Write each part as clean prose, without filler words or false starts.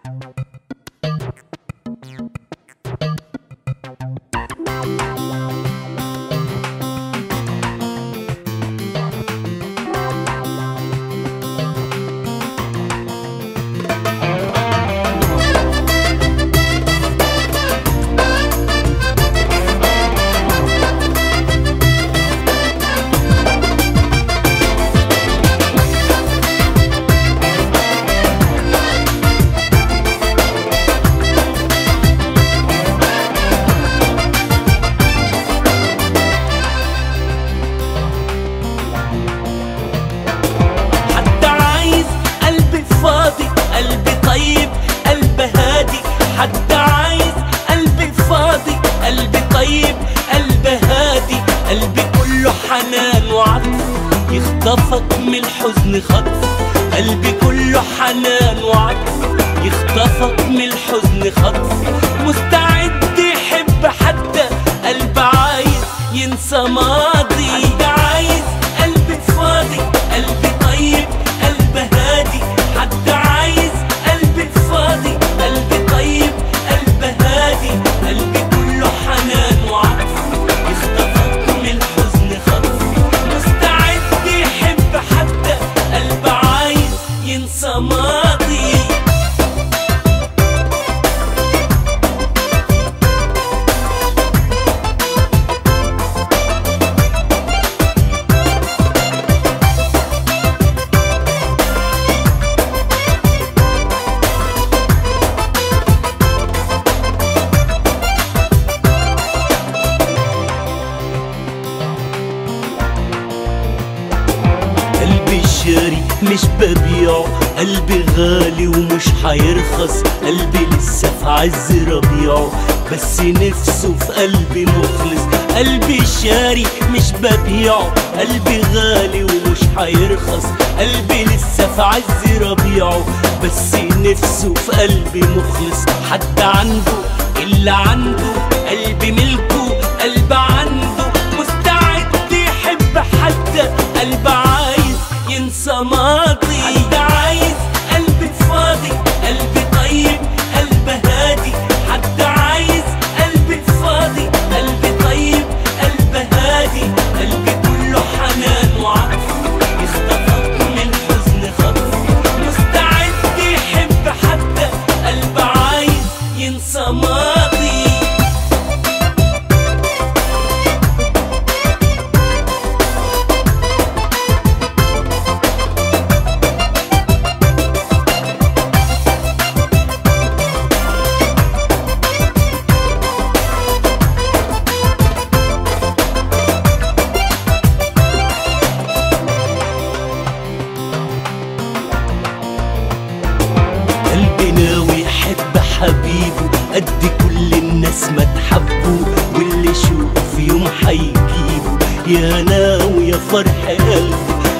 حد عايز قلبي فاضي، قلبي طيب، قلبي هادي، قلبي كله حنان وعطف، يخطفك من الحزن خطف، قلبي كله حنان وعطف، يخطفك من الحزن خطف، مستعد يحب حتى قلبي عايز ينسى ماضي، حد عايز قلبي فاضي، قلبي طيب، قلبي هادي، حد عايز قلبي فاضي، قلبي طيب، قلبي هادي، قلبي كله حنان وعطف، يخطفك من الحزن خطف، مستعد يحب حتى قلبي عايز ينسى ماضي. شاري مش ببيعه، قلبي غالي ومش هيرخص، قلبي لسه في عز ربيعه، بس نفسه في قلبي مخلص، قلبي شاري مش ببيعه، قلبي غالي ومش هيرخص، قلبي لسه في عز ربيعه، بس نفسه في قلبي مخلص، حد عنده اللي عنده، قلبي ملكه، قلبي عنده، مستعد يحب حتى قلبي عايز ينسى ماضي، حد عايز قلبي فاضي، قلبي طيب، قلبي هادي، حد عايز قلبي فاضي، قلبي طيب، قلبي هادي، قلبي كله حنان وعطف، يخطفك من الحزن خطف، مستعد يحب حتى قلبي عايز ينسى ماضي. قلبي ناوي يحب حبيبه قد كل الناس ما تحبه، واللي شوفه في يوم حيجيبه، يا ناوي يا فرح قلبي،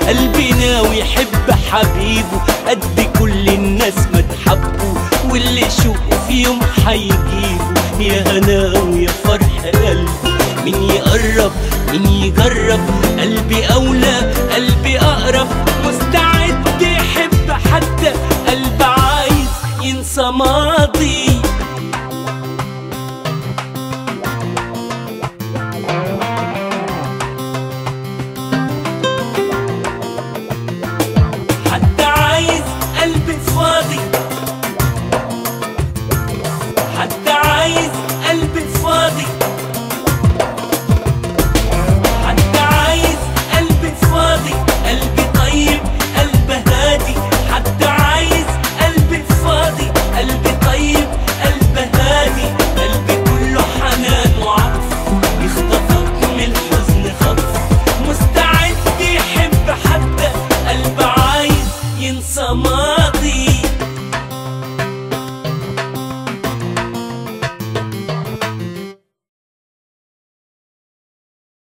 قلبي ناوي يحب حبيبه قد كل الناس ما تحبه، واللي شوفه في يوم حيجيبه، يا ناوي يا فرح قلبي، مين يقرب مين يجرب، قلبي أولى قلبي أقرب، مستعد يحب حتى قلبي عايز ينسى ماضي. حد عايز قلبي فاضي، حد عايز قلبي فاضي، حد عايز قلبي فاضي، قلبي طيب، قلبي هادي، حد عايز قلبي فاضي، قلبي طيب، قلبي هادي، قلبي كله حنان وعطف، يخطفك من الحزن خطف، مستعد يحب حتى قلبي عايز ينسى ماضي.